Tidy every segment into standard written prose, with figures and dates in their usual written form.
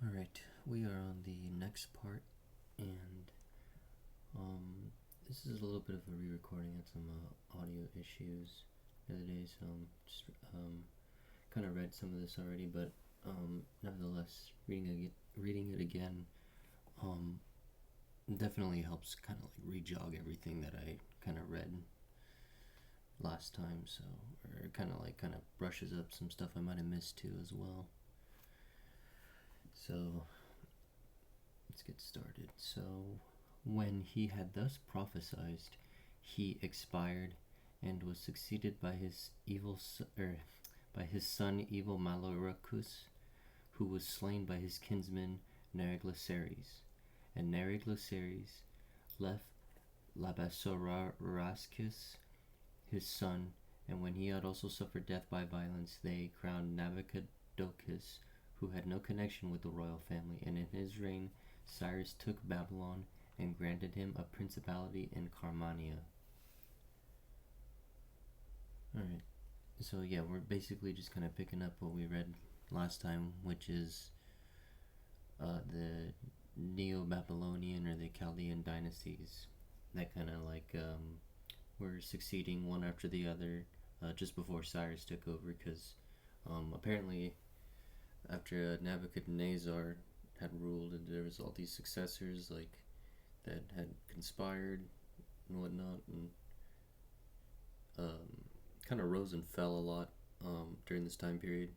Alright, we are on the next part, and this is a little bit of a re-recording. Had some audio issues the other day, so just kind of read some of this already, but nevertheless, reading it again definitely helps kind of like re-jog everything that I kind of read last time, so, or kind of brushes up some stuff I might have missed too as well. So let's get started. So when he had thus prophesied, he expired and was succeeded by his son evil Maloracus, who was slain by his kinsman Neriglaceres. And Neriglaceres left Labasorascus his son, and when he had also suffered death by violence, they crowned Nabocadocus, who had no connection with the royal family, and in his reign Cyrus took Babylon and granted him a principality in Carmania. Alright, so yeah, we're basically just kind of picking up what we read last time, which is the Neo-Babylonian or the Chaldaean dynasties that kind of like were succeeding one after the other just before Cyrus took over, because apparently after Nebuchadnezzar had ruled, and there was all these successors like that had conspired and whatnot, and kind of rose and fell a lot during this time period.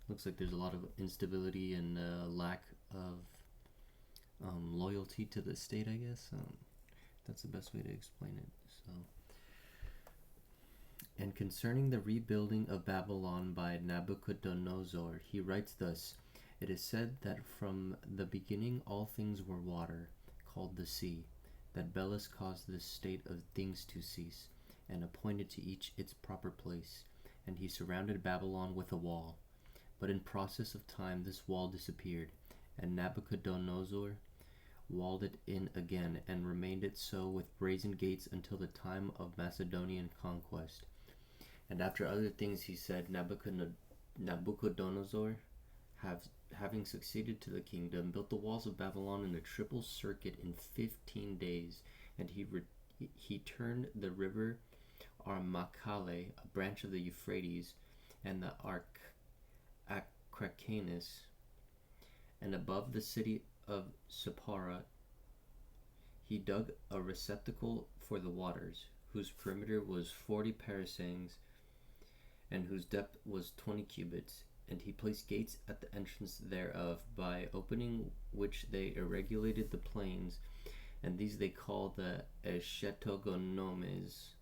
Looks like there's a lot of instability and lack of loyalty to the state, I guess. That's the best way to explain it. So, and concerning the rebuilding of Babylon by Nabuchodonosor, he writes thus: It is said that from the beginning all things were water, called the sea, that Belus caused this state of things to cease, and appointed to each its proper place, and he surrounded Babylon with a wall. But in process of time this wall disappeared, and Nabuchodonosor walled it in again, and remained it so with brazen gates until the time of Macedonian conquest. And after other things he said, Nabuchodonosor, having succeeded to the kingdom, built the walls of Babylon in a triple circuit in 15 days, and he turned the river Armakale, a branch of the Euphrates, and the Acracanus, and above the city of Sippara he dug a receptacle for the waters, whose perimeter was 40 parasangs, and whose depth was 20 cubits, and he placed gates at the entrance thereof, by opening which they irregulated the plains, and these they call the Eschetogonomes,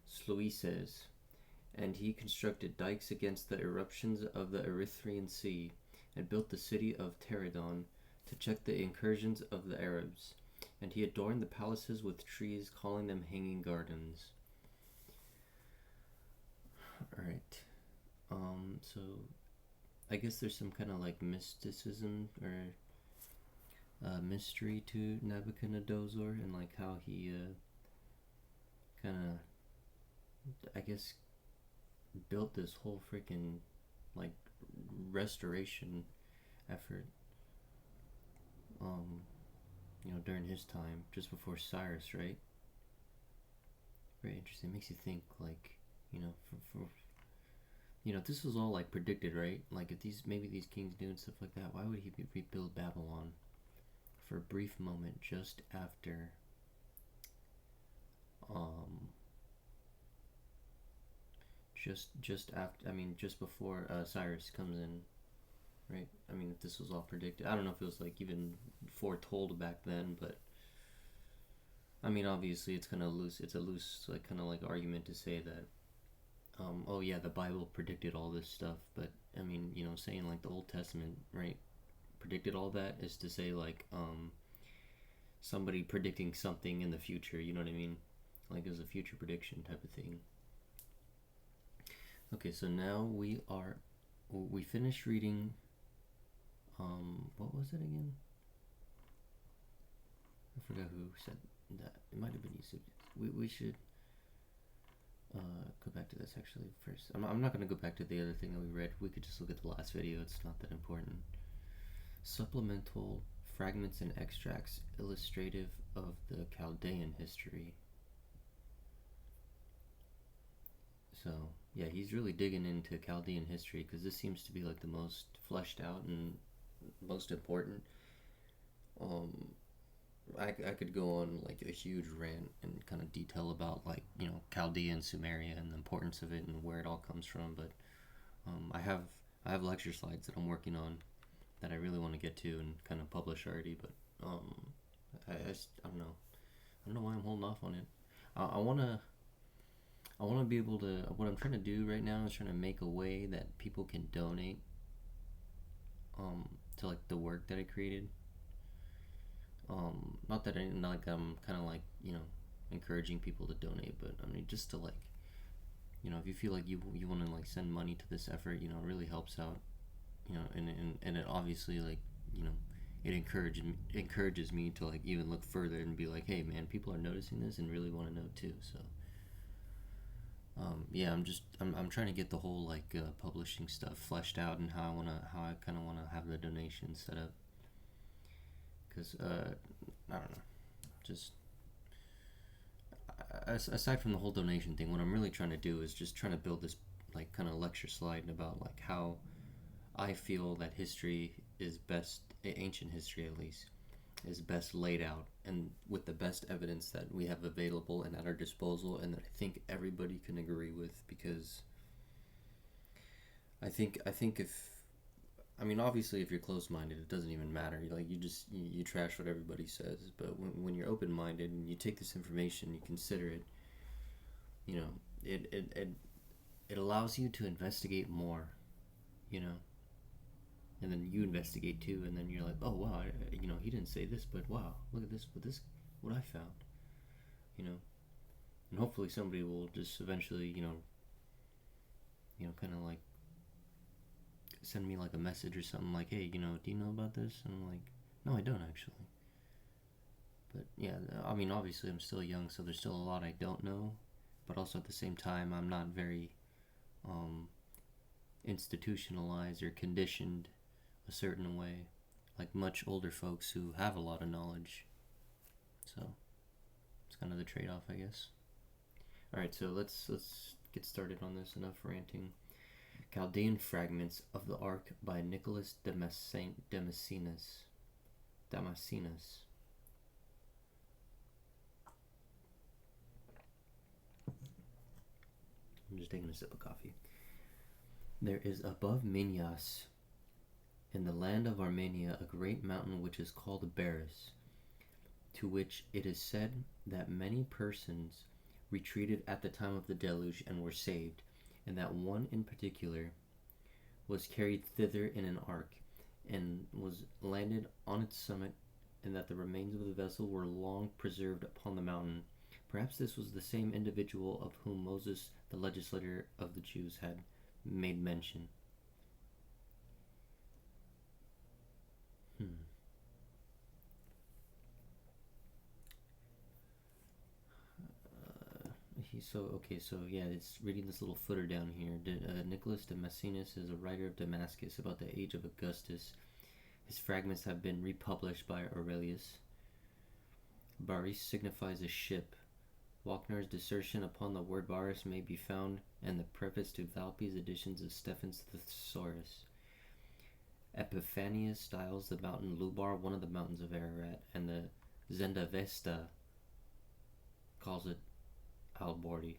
sluices. And he constructed dikes against the eruptions of the Erythraean Sea, and built the city of Teredon to check the incursions of the Arabs. And he adorned the palaces with trees, calling them hanging gardens. Alright. So I guess there's some kind of like mysticism or mystery to Nabuchodonosor, and like how he kind of, I guess, built this whole freaking like restoration effort during his time, just before Cyrus, right? Very interesting. It makes you think, like, for this was all like predicted, right? Like, if these kings knew and stuff like that, why would he rebuild Babylon for a brief moment just after just before Cyrus comes in, right? I mean, if this was all predicted, I don't know if it was like even foretold back then, but I mean, obviously it's kind of loose. It's a loose, like, kind of like argument to say that, oh yeah, the Bible predicted all this stuff, but I mean, saying like the Old Testament, right, predicted all that, is to say like somebody predicting something in the future. You know what I mean? Like it was a future prediction type of thing. Okay, so now we finished reading, what was it again? I forgot who said that. It might have been Yusuf. We should, go back to this actually first. I'm not going to go back to the other thing that we read. We could just look at the last video. It's not that important. Supplemental fragments and extracts illustrative of the Chaldaean history. So yeah, he's really digging into Chaldean history because this seems to be like the most fleshed out and most important. I could go on like a huge rant and kind of detail about like, you know, Chaldea and Sumeria and the importance of it and where it all comes from, but I have lecture slides that I'm working on that I really want to get to and kind of publish already, but I don't know. I don't know why I'm holding off on it. I want to be able to, what I'm trying to do right now is trying to make a way that people can donate to like the work that I created. Not that I'm kind of like, you know, encouraging people to donate, but I mean, just to like, you know, if you feel like you want to like send money to this effort, you know, it really helps out, you know, and it obviously, like, you know, it encourages me to like even look further and be like, hey man, people are noticing this and really want to know too. So yeah, I'm trying to get the whole like publishing stuff fleshed out and how I kind of want to have the donation set up, because I don't know, just aside from the whole donation thing, what I'm really trying to do is just trying to build this like kind of lecture slide about like how I feel that history is best, ancient history at least, is best laid out and with the best evidence that we have available and at our disposal, and that I think everybody can agree with, because I think if, I mean, obviously if you're closed-minded it doesn't even matter, like you trash what everybody says, but when you're open-minded and you take this information, you consider it, you know, it allows you to investigate more, you know, and then you investigate too, and then you're like, oh wow, you know, he didn't say this, but wow, look at this, what I found, you know, and hopefully somebody will just eventually, you know, kind of like send me like a message or something like, hey, you know, do you know about this? And I'm like, no, I don't actually. But yeah, I mean, obviously I'm still young, so there's still a lot I don't know, but also at the same time I'm not very institutionalized or conditioned a certain way, like much older folks who have a lot of knowledge. So it's kind of the trade-off, I guess. All right, so let's get started on this. Enough ranting. Chaldean Fragments of the Ark by Nicholas Damascenus. I'm just taking a sip of coffee. There is above Minyas, in the land of Armenia, a great mountain which is called Baris, to which it is said that many persons retreated at the time of the deluge and were saved, and that one in particular was carried thither in an ark, and was landed on its summit, and that the remains of the vessel were long preserved upon the mountain. Perhaps this was the same individual of whom Moses, the legislator of the Jews, had made mention. So yeah, it's reading this little footer down here. Nicholas Damascenus is a writer of Damascus about the age of Augustus. His fragments have been republished by Aurelius. Baris signifies a ship. Wagner's dissertation upon the word Baris may be found in the preface to Valpy's editions of Stephan's Thesaurus. Epiphanius styles the mountain Lubar one of the mountains of Ararat, and the Zendavesta calls it Albordi.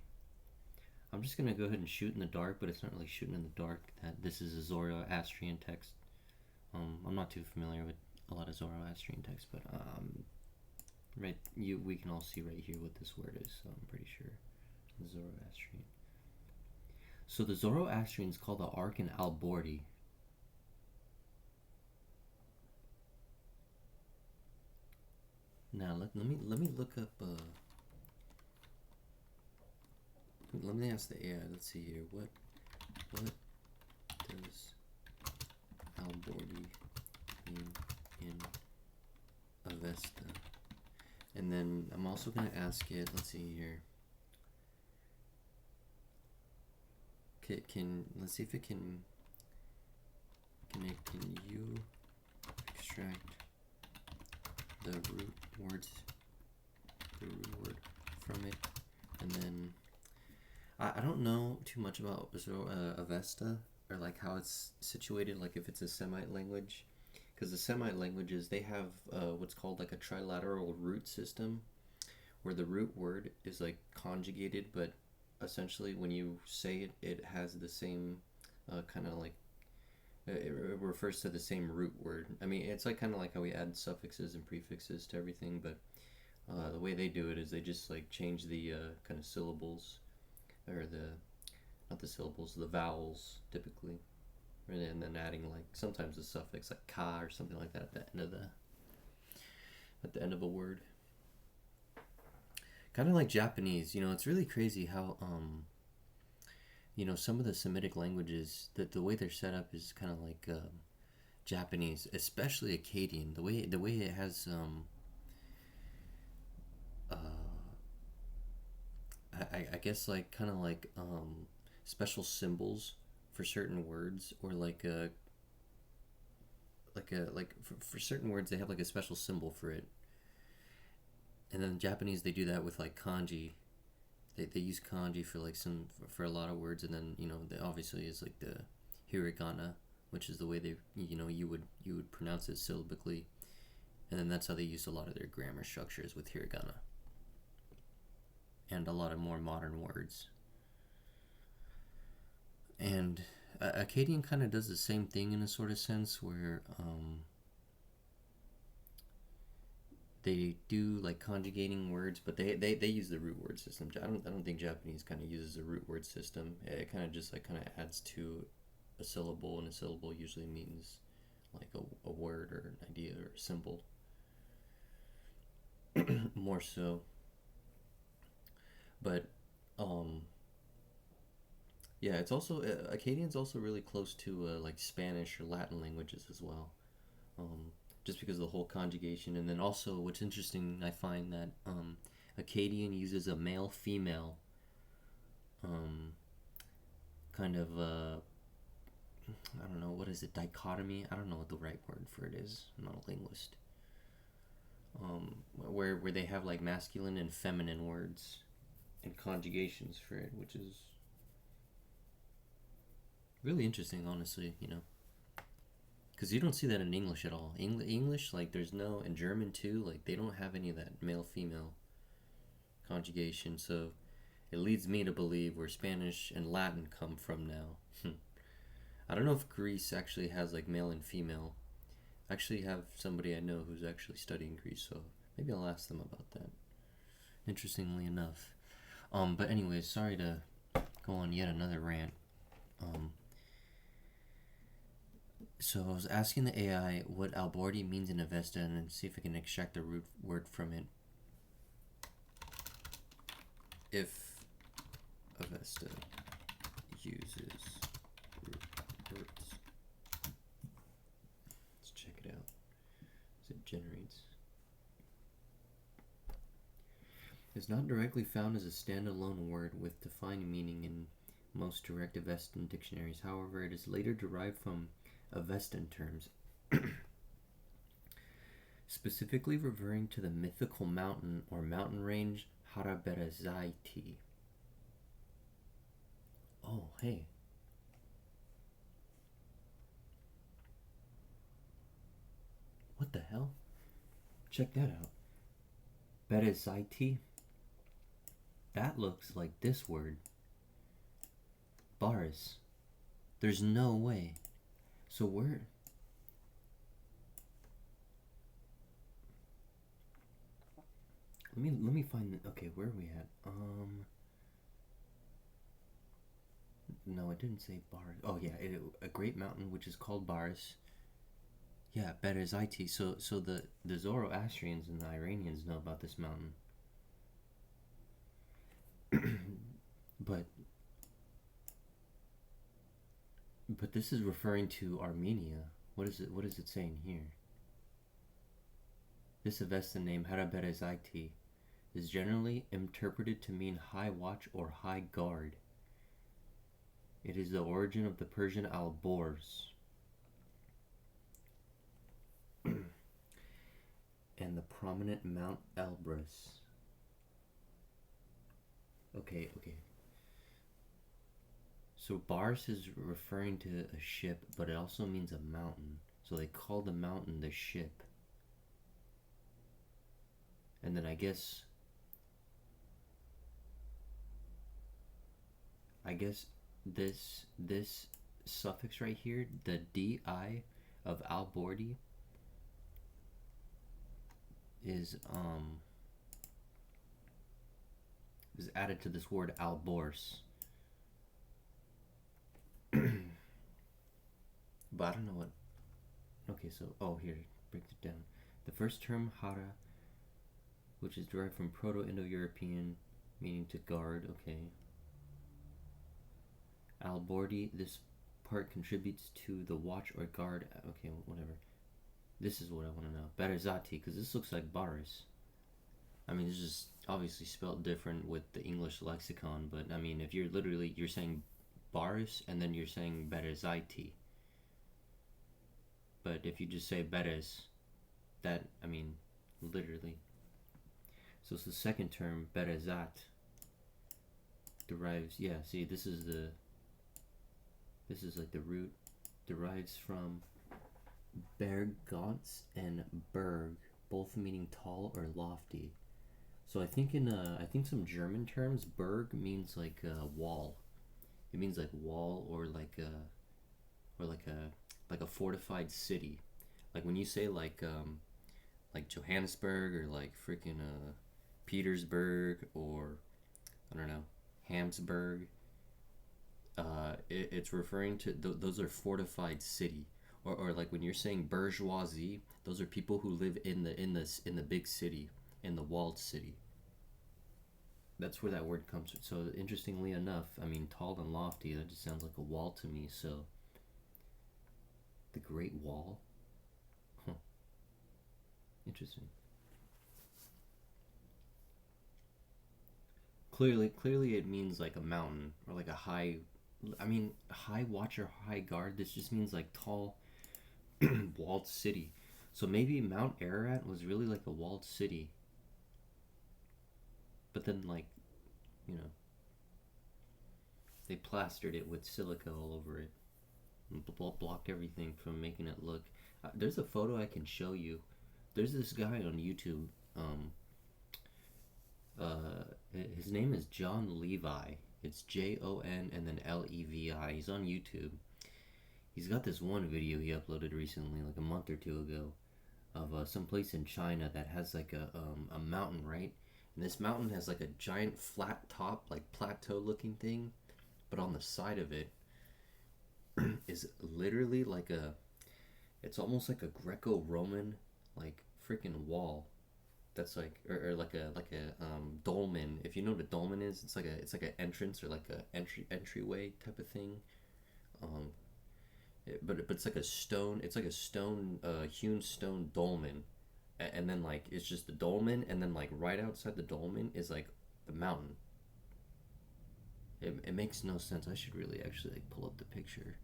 I'm just gonna go ahead and shoot in the dark, but it's not really shooting in the dark. That this is a Zoroastrian text. I'm not too familiar with a lot of Zoroastrian texts, but we can all see right here what this word is. So I'm pretty sure Zoroastrian. So the Zoroastrians call the Ark an Albordi. Now let me look up. Let me ask the AI. Let's see here. What does Albordi mean in Avesta? And then I'm also gonna ask it. Let's see here. let's see if it can you extract the root word from it? And then I don't know too much about Avesta, or like how it's situated, like if it's a Semite language, because the Semite languages, they have what's called like a trilateral root system, where the root word is like conjugated, but essentially when you say it, it has the same kind of like it refers to the same root word. I mean, it's like kind of like how we add suffixes and prefixes to everything, but the way they do it is they just like change the kind of syllables, or not the syllables, the vowels typically, and then adding like sometimes a suffix like ka or something like that at the end of a word. Kind of like Japanese, it's really crazy how some of the Semitic languages, that the way they're set up is kind of like Japanese, especially Akkadian. The way it has I guess like kind of like special symbols for certain words, or like for certain words they have like a special symbol for it. And then Japanese, they do that with like kanji. They use kanji for like for a lot of words, and then they obviously is like the hiragana, which is the way they you would pronounce it syllabically, and then that's how they use a lot of their grammar structures with hiragana and a lot of more modern words. And Akkadian kind of does the same thing in a sort of sense, where they do like conjugating words, but they use the root word system. I don't think Japanese kind of uses a root word system. It kind of just like kind of adds to a syllable, and a syllable usually means like a word or an idea or a symbol. More so. But yeah, it's also Akkadian's also really close to like Spanish or Latin languages as well. Just because of the whole conjugation. And then also what's interesting, I find that Akkadian uses a male-female kind of I don't know, what is it, dichotomy? I don't know what the right word for it is. I'm not a linguist. Where they have like masculine and feminine words and conjugations for it, which is really interesting, honestly, because you don't see that in English at all. English, like there's no, in German too, like they don't have any of that male-female conjugation, so it leads me to believe where Spanish and Latin come from now. I don't know if Greece actually has like male and female. I actually have somebody I know who's actually studying Greece, so maybe I'll ask them about that, interestingly enough. But anyways, sorry to go on yet another rant. So I was asking the AI what Albordi means in Avesta, and then see if I can extract the root word from it. If Avesta uses root words. Let's check it out as it generates. It's not directly found as a standalone word with defined meaning in most direct Avestan dictionaries. However, it is later derived from Avestan terms, specifically referring to the mythical mountain or mountain range Haraberazaiti. Oh, hey. What the hell? Check that out. Berezaiti. That looks like this word. Bars. There's no way. So where? Let me find the, okay, where are we at? No, it didn't say Bars. Oh yeah, a great mountain which is called Bars. Yeah, Berezaiti. So the Zoroastrians and the Iranians know about this mountain. But this is referring to Armenia. What is it saying here? This Avestan name, Haraberezaiti, is generally interpreted to mean high watch or high guard. It is the origin of the Persian Alborz and the prominent Mount Elbrus. Okay. So Bars is referring to a ship, but it also means a mountain. So they call the mountain the ship. And then I guess this suffix right here, the di of Albordi, is added to this word Alborz. But I don't know what. Okay, so here, break it down. The first term hara, which is derived from Proto-Indo-European, meaning to guard. Okay. Albordi, this part contributes to the watch or guard. Okay, whatever. This is what I want to know. Berzati, because this looks like Baris. I mean, this is obviously spelled different with the English lexicon, but I mean, if you're saying Baris and then you're saying Berzati. But if you just say Beres, that, I mean, literally. So it's the second term, Berezat, derives, see, this is like the root, derives from Bergantz and Berg, both meaning tall or lofty. So I think I think some German terms, Berg means like a wall. It means like wall or like a fortified city. Like when you say like Johannesburg or like freaking Petersburg or I don't know, Hamsburg, it's referring to those are fortified city. Or like when you're saying bourgeoisie, those are people who live in the big city, in the walled city. That's where that word comes from. So interestingly enough, I mean, tall and lofty, that just sounds like a wall to me. So the Great Wall, interesting. Clearly, it means like a mountain or like a high. I mean, high watch or high guard. This just means like tall, walled city. So maybe Mount Ararat was really like a walled city. But then, like, you know, they plastered it with silica all over it and blocked everything from making it look. There's a photo I can show you. There's this guy on YouTube. His name is John Levi. It's Jon and then Levi. He's on YouTube. He's got this one video he uploaded recently, like a month or two ago, of some place in China that has like a mountain, right? And this mountain has like a giant flat top, like plateau looking thing, but on the side of it is literally like it's almost like a Greco-Roman like freaking wall. That's like or like a dolmen. If you know what a dolmen is, it's like an entrance or like a entryway type of thing. But it's like a stone. It's like a stone, hewn stone dolmen, and then like it's just the dolmen, and then like right outside the dolmen is like the mountain. It makes no sense. I should really actually like pull up the picture.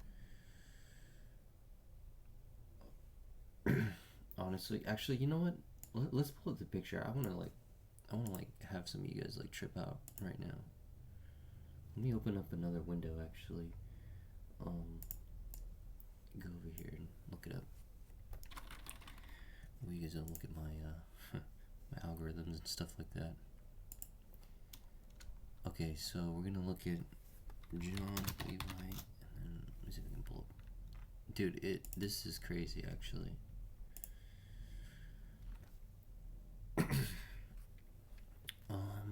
Honestly, actually, you know what? Let's pull up the picture. I wanna have some of you guys like trip out right now. Let me open up another window actually. Go over here and look it up. You guys don't look at my my algorithms and stuff like that. Okay, so we're gonna look at John Levi, and then let me see if we can pull up. Dude, this is crazy actually.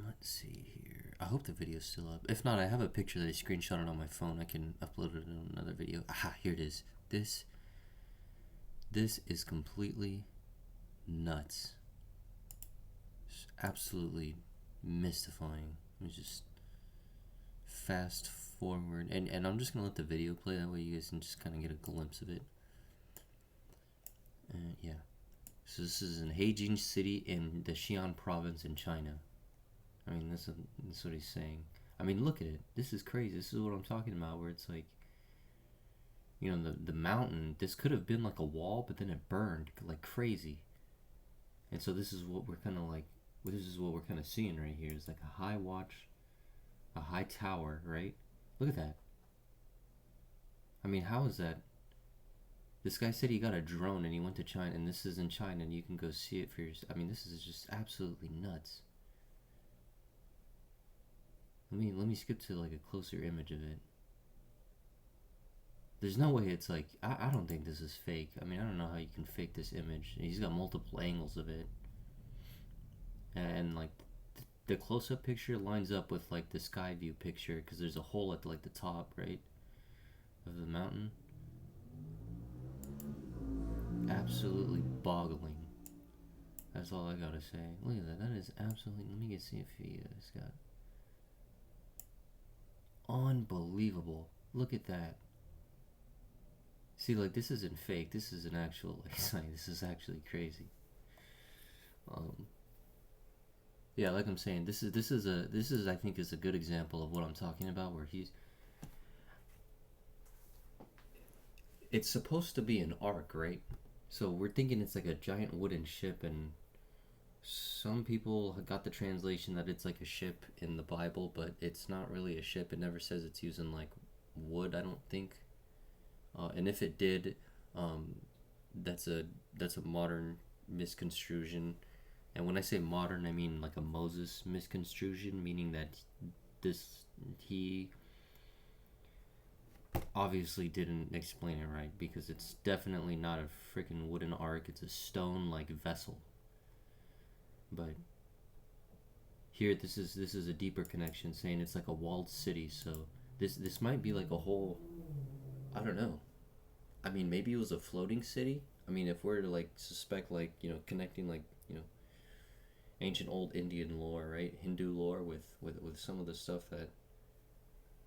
Let's see here. I hope the video's still up. If not, I have a picture that I screenshotted on my phone. I can upload it in another video. Aha, here it is. This is completely nuts. It's absolutely mystifying. Let me just fast forward, and I'm just gonna let the video play, that way you guys can just kind of get a glimpse of it. Yeah. So this is in Heijin City in the Xi'an province in China. I mean, that's what he's saying. I mean, look at it. This is crazy. This is what I'm talking about, where it's like, you know, the mountain, this could have been like a wall, but then it burned like crazy. And so this is what we're kind of like, this is what we're kind of seeing right here. It's like a high watch, a high tower, right? Look at that. I mean, how is that? This guy said he got a drone and he went to China, and this is in China, and you can go see it for yourself. I mean, this is just absolutely nuts. Let me skip to like a closer image of it. There's no way it's like, I don't think this is fake. I mean, I don't know how you can fake this image. He's got multiple angles of it. And like the close-up picture lines up with like the sky view picture, because there's a hole at like the top, right, of the mountain. Absolutely boggling. That's all I gotta say. Look at that. That is absolutely. Let me see if he's got. Unbelievable. Look at that. See, like, this isn't fake. This is an actual, like, this is actually crazy. Yeah, like I'm saying, this is I think is a good example of what I'm talking about, where it's supposed to be an ark, right? So we're thinking it's like a giant wooden ship, and some people got the translation that it's like a ship in the Bible, but it's not really a ship. It never says it's using like wood, I don't think. And if it did, that's a modern misconstruction. And when I say modern, I mean like a Moses misconstruction, meaning that he obviously didn't explain it right, because it's definitely not a freaking wooden ark. It's a stone like vessel. But here, this is a deeper connection, saying it's like a walled city. So this might be like a whole, I don't know. I mean, maybe it was a floating city. I mean, if we're to like suspect, like, you know, connecting like, you know, ancient old Indian lore, right, Hindu lore with some of the stuff that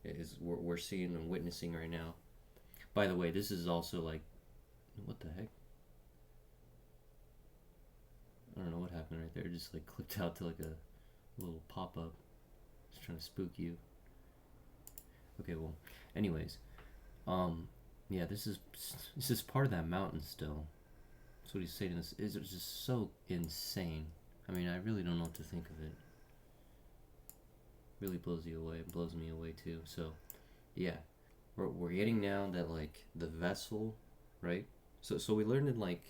is we're seeing and witnessing right now. By the way, this is also like, what the heck? I don't know what happened right there. It just like clicked out to like a little pop up. Just trying to spook you. Okay, well, anyways, yeah, this is part of that mountain still. That's what he's saying. This is just so insane. I mean, I really don't know what to think of it. Really blows you away. It blows me away too. So, yeah, we're getting now that like the vessel, right? So we learned in like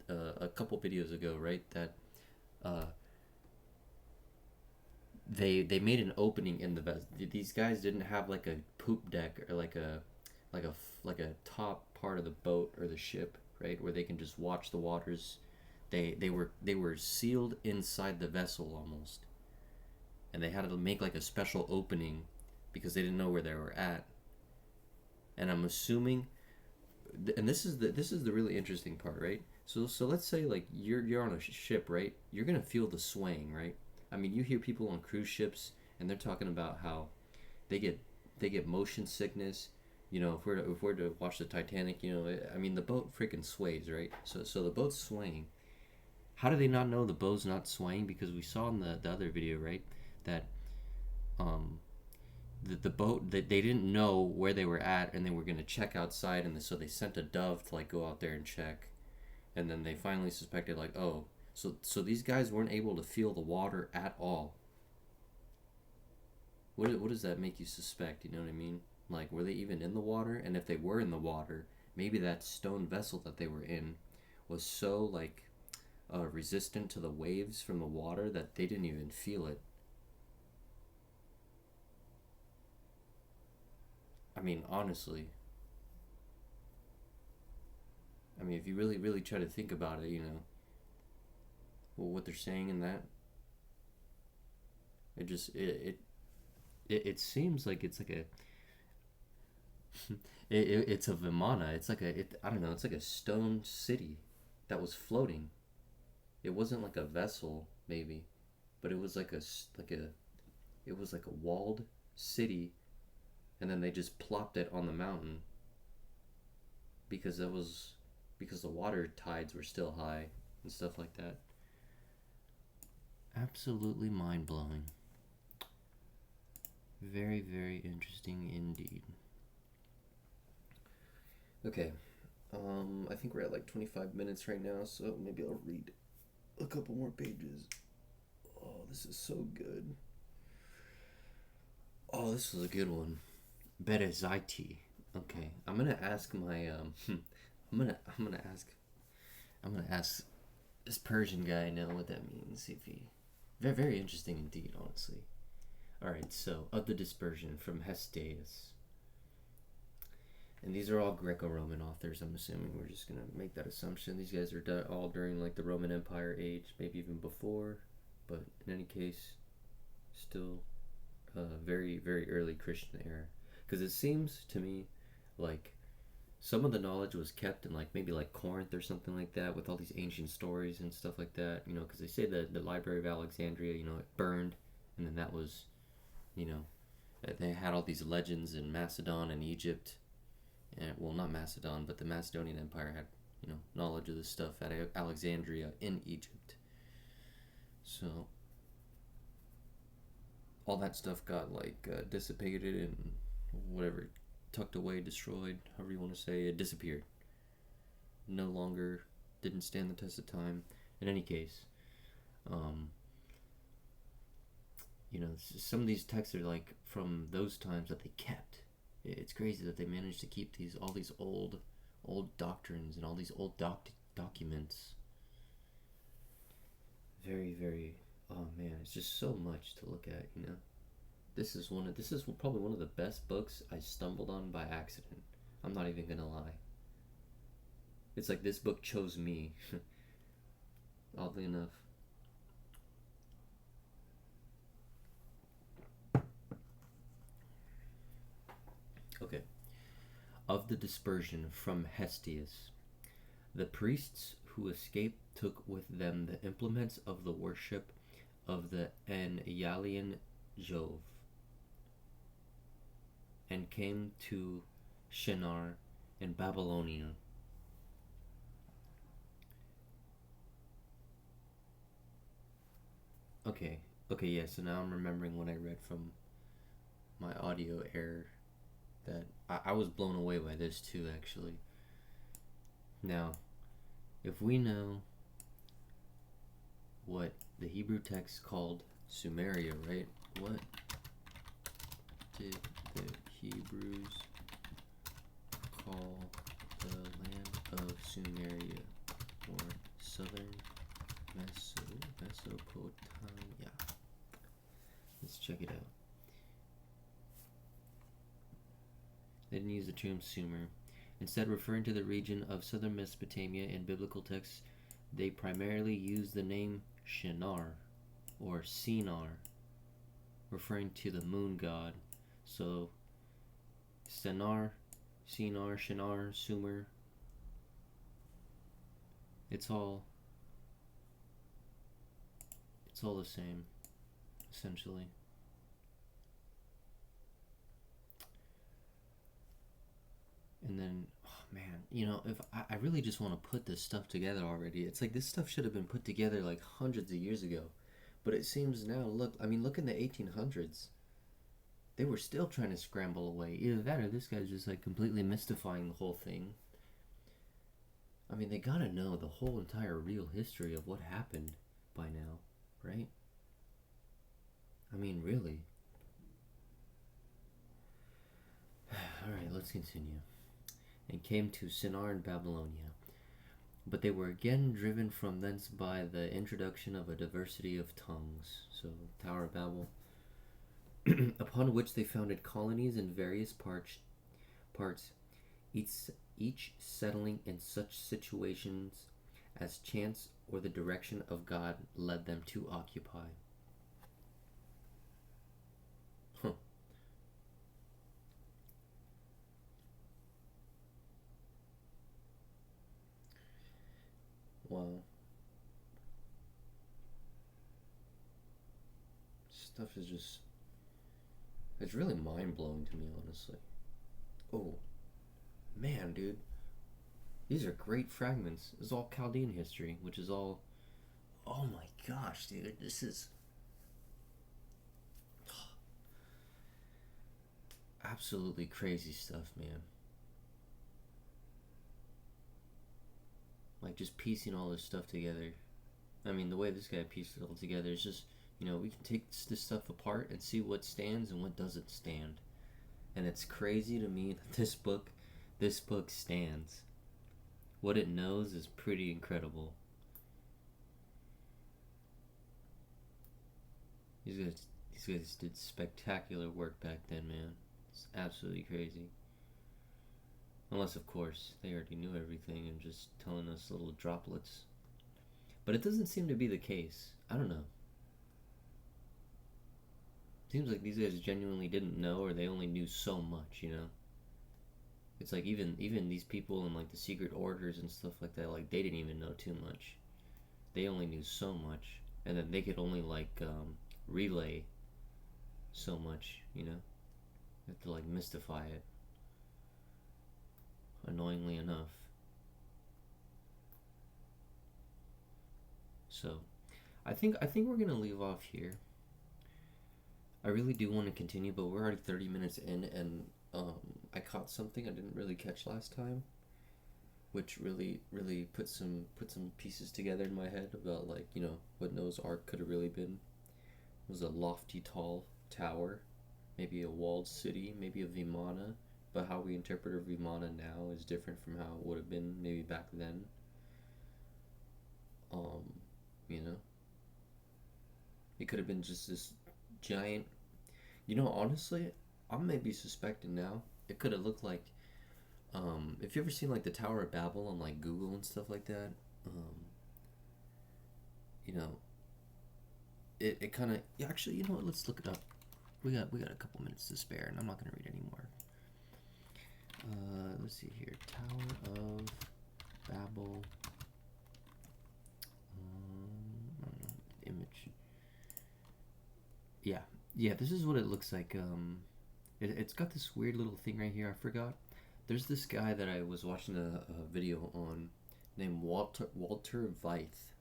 a couple videos ago, right, that they made an opening in the vessel. These guys didn't have like a poop deck or like a top part of the boat or the ship, right, where they can just watch the waters. They were sealed inside the vessel almost, and they had to make like a special opening because they didn't know where they were at. And I'm assuming, and this is the really interesting part, right? So let's say like you're on a ship, right? You're gonna feel the swaying, right? I mean, you hear people on cruise ships and they're talking about how they get motion sickness. You know, if we're to watch the Titanic, you know, I mean, the boat freaking sways, right? So the boat's swaying. How do they not know the boat's not swaying? Because we saw in the other video, right, that the boat, that they didn't know where they were at, and they were going to check outside, and so they sent a dove to like go out there and check, and then they finally suspected, like, oh, so these guys weren't able to feel the water at all. What does that make you suspect? You know what I mean? Like, were they even in the water? And if they were in the water, maybe that stone vessel that they were in was so like resistant to the waves from the water that they didn't even feel it. I mean, honestly. I mean, if you really, really try to think about it, you know, well, what they're saying in that, it just it seems like it's like a it's a Vimana. It's like I don't know. It's like a stone city that was floating. It wasn't like a vessel, maybe, but it was like it was like a walled city, and then they just plopped it on the mountain because the water tides were still high and stuff like that. Absolutely mind blowing. Very, very interesting indeed. Okay, I think we're at like 25 minutes right now, so maybe I'll read a couple more pages. Oh, this is so good. Oh, this was a good one. Berezati. Okay, I'm gonna ask my I'm gonna ask this Persian guy now what that means. If he, very, very interesting indeed, honestly. All right, so of the dispersion from Hestiaeus, and these are all Greco-Roman authors. I'm assuming we're just gonna make that assumption. These guys are all during like the Roman Empire age, maybe even before, but in any case, still very, very early Christian era. Because it seems to me like some of the knowledge was kept in like maybe like Corinth or something like that, with all these ancient stories and stuff like that. You know, because they say that the Library of Alexandria, you know, it burned, and then that was, you know, they had all these legends in Macedon and Egypt, and well, not Macedon, but the Macedonian Empire had, you know, knowledge of this stuff at Alexandria in Egypt. So all that stuff got like dissipated and whatever, tucked away, destroyed, however you want to say it, disappeared. No longer didn't stand the test of time. In any case, you know, some of these texts are like from those times that they kept. It's crazy that they managed to keep all these old doctrines and all these old documents. Very, very, oh man, it's just so much to look at, you know. This is probably one of the best books I stumbled on by accident. I'm not even gonna lie. It's like this book chose me. Oddly enough. Okay. Of the dispersion from Hestiaeus, the priests who escaped took with them the implements of the worship of the Enalian Jove, and came to Shinar in Babylonia. Okay, yeah, so now I'm remembering what I read from my audio error, that I was blown away by this too, actually. Now, if we know what the Hebrew text called Sumeria, right? What did the Hebrews call the land of Sumeria, or southern Mesopotamia? Let's check it out. They didn't use the term Sumer. Instead, referring to the region of southern Mesopotamia in biblical texts, they primarily used the name Shinar or Sinar, referring to the moon god. So, Sinar, Shinar, Sumer, it's all the same, essentially. And then, oh man, you know, if I really just want to put this stuff together already. It's like this stuff should have been put together like hundreds of years ago. But it seems now, look in the 1800s, they were still trying to scramble away. Either that or this guy's just like completely mystifying the whole thing. I mean, they gotta know the whole entire real history of what happened by now, right? I mean, really. Alright, let's continue. And came to Sinar in Babylonia. But they were again driven from thence by the introduction of a diversity of tongues, so Tower of Babel, upon which they founded colonies in various parts, each settling in such situations as chance or the direction of God led them to occupy. Huh. Wow. Stuff is just... it's really mind-blowing to me, honestly. Oh. Man, dude. These are great fragments. This is all Chaldaean history, which is all... oh my gosh, dude. This is... Absolutely crazy stuff, man. Like just piecing all this stuff together. I mean, the way this guy pieced it all together is just, we can take this stuff apart and see what stands and what doesn't stand. And it's crazy to me that this book stands. What it knows is pretty incredible. These guys did spectacular work back then, man. It's absolutely crazy. Unless, of course, they already knew everything and just telling us little droplets. But it doesn't seem to be the case. I don't know. Seems like these guys genuinely didn't know, or they only knew so much, It's like even these people in like the secret orders and stuff like that, like they didn't even know too much. They only knew so much, and then they could only like relay so much, You have to like mystify it. Annoyingly enough. So, I think we're gonna leave off here. I really do want to continue, but we're already 30 minutes in, and I caught something I didn't really catch last time, which really put some pieces together in my head about like what Noah's Ark could have really been. It was a lofty, tall tower, maybe a walled city, maybe a vimana, but how we interpret a vimana now is different from how it would have been maybe back then. You know, it could have been just this giant. Honestly, I'm maybe suspecting now. It could have looked like, if you ever seen like the Tower of Babel on like Google and stuff like that, you know, it kind of. Yeah, actually, you know what? Let's look it up. We got a couple minutes to spare, and I'm not gonna read anymore. Let's see here. Tower of Babel. I don't know, image. Yeah. This is what it looks like. It's got this weird little thing right here. I forgot. There's this guy that I was watching a video on named Walter Veith,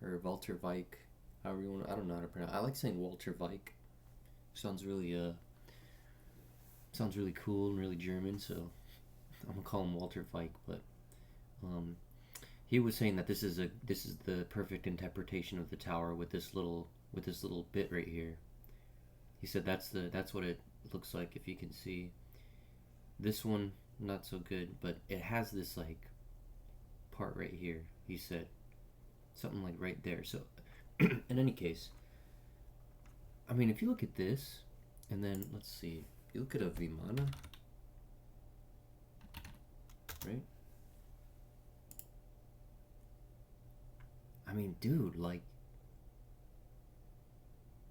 or Walter Veik, however you want. I don't know how to pronounce. I like saying Walter Veik. Sounds really cool and really German. So I'm gonna call him Walter Veik. But he was saying that this is the perfect interpretation of the tower with this little bit right here. He said that's what it looks like, if you can see. This one not so good, but it has this like part right here. He said something like right there. So in any case, I mean, if you look at this, and then let's see, you look at a Vimana, right? I mean, dude, like,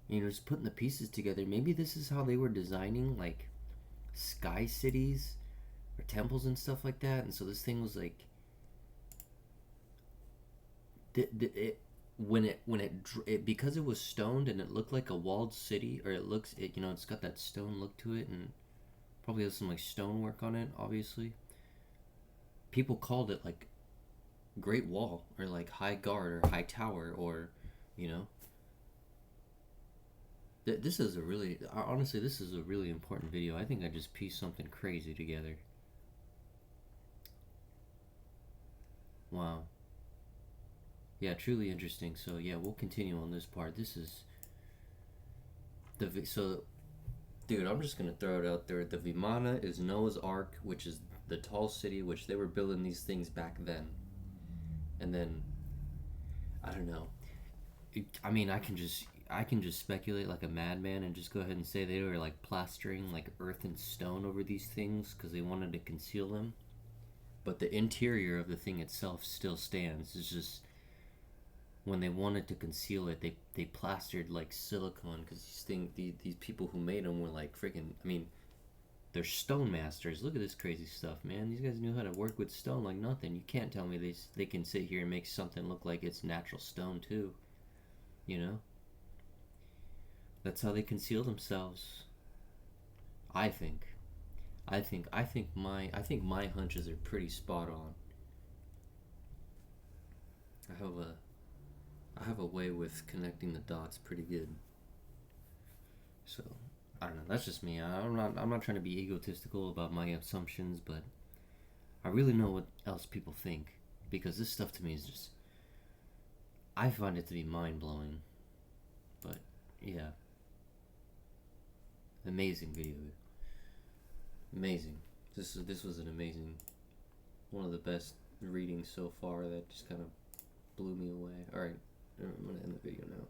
just putting the pieces together. Maybe this is how they were designing like sky cities or temples and stuff like that. And so this thing was like, because it was stoned and it looked like a walled city, or it's got that stone look to it, and probably has some like stonework on it. Obviously, people called it like Great Wall, or like High Guard, or High Tower, or this is a really important video. I think I just pieced something crazy together. Wow. Yeah, truly interesting. So yeah, we'll continue on this part. This is dude, I'm just gonna throw it out there. The Vimana is Noah's Ark, which is the tall city, which they were building these things back then. And then, I don't know. I mean, I can just speculate like a madman and just go ahead and say they were like plastering like earth and stone over these things because they wanted to conceal them. But the interior of the thing itself still stands. It's just when they wanted to conceal it, they plastered like silicone, because these people who made them were like freaking. I mean, they're stone masters. Look at this crazy stuff, man. These guys knew how to work with stone like nothing. You can't tell me they can sit here and make something look like it's natural stone too. That's how they conceal themselves. I think my hunches are pretty spot on. I have a way with connecting the dots pretty good. So I don't know. That's just me. I'm not trying to be egotistical about my assumptions, but I really know what else people think, because this stuff to me is just, I find it to be mind blowing. But yeah, amazing video. Amazing. This was an amazing, one of the best readings so far that just kind of blew me away. All right, I'm gonna end the video now.